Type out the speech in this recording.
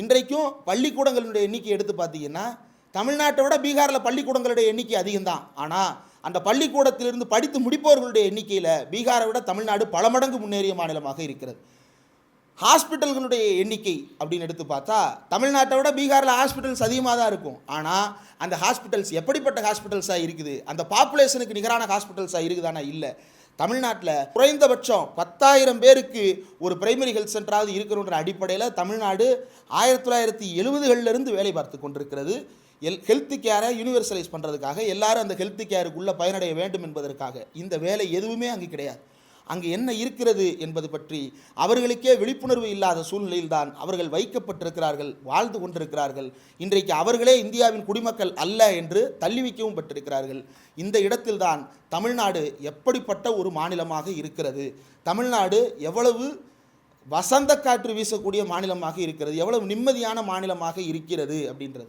இன்றைக்கும் பள்ளிக்கூடங்களுடைய எண்ணிக்கை எடுத்து பார்த்தீங்கன்னா தமிழ்நாட்டை விட பீகாரில் பள்ளிக்கூடங்களுடைய எண்ணிக்கை அதிகம்தான். ஆனால் அந்த பள்ளிக்கூடத்திலிருந்து படித்து முடிப்பவர்களுடைய எண்ணிக்கையில் பீகாரை விட தமிழ்நாடு பல மடங்கு முன்னேறிய மாநிலமாக இருக்கிறது. ஹாஸ்பிட்டல்களுடைய எண்ணிக்கை அப்படின்னு எடுத்து பார்த்தா தமிழ்நாட்டை விட பீகாரில் ஹாஸ்பிட்டல்ஸ் அதிகமாக தான் இருக்கும். ஆனால் அந்த ஹாஸ்பிட்டல்ஸ் எப்படிப்பட்ட ஹாஸ்பிட்டல்ஸாக இருக்குது, அந்த பாப்புலேஷனுக்கு நிகரான ஹாஸ்பிட்டல்ஸாக இருக்குதானா? இல்லை. தமிழ்நாட்டில் குறைந்தபட்சம் 10,000 பேருக்கு ஒரு பிரைமரி ஹெல்த் சென்டராவது இருக்கணுன்ற அடிப்படையில் தமிழ்நாடு 1970களிலிருந்து வேலை பார்த்து கொண்டிருக்கிறது. ஹெல்த் கேரை யூனிவர்சலைஸ் பண்ணுறதுக்காக, எல்லாரும் அந்த ஹெல்த் கேருக்குள்ளே பயனடைய வேண்டும் என்பதற்காக. இந்த வேலை எதுவுமே அங்கே கிடையாது. அங்கே என்ன இருக்கிறது என்பது பற்றி அவர்களுக்கே விழிப்புணர்வு இல்லாத சூழ்நிலையில்தான் அவர்கள் வைக்கப்பட்டிருக்கிறார்கள், வாழ்ந்து கொண்டிருக்கிறார்கள். இன்றைக்கு அவர்களே இந்தியாவின் குடிமக்கள் அல்ல என்று தள்ளி வைக்கவும் பட்டிருக்கிறார்கள். இந்த இடத்தில்தான் தமிழ்நாடு எப்படிப்பட்ட ஒரு மாநிலமாக இருக்கிறது, தமிழ்நாடு எவ்வளவு வசந்த காற்று வீசக்கூடிய மாநிலமாக இருக்கிறது, எவ்வளவு நிம்மதியான மாநிலமாக இருக்கிறது அப்படின்றது.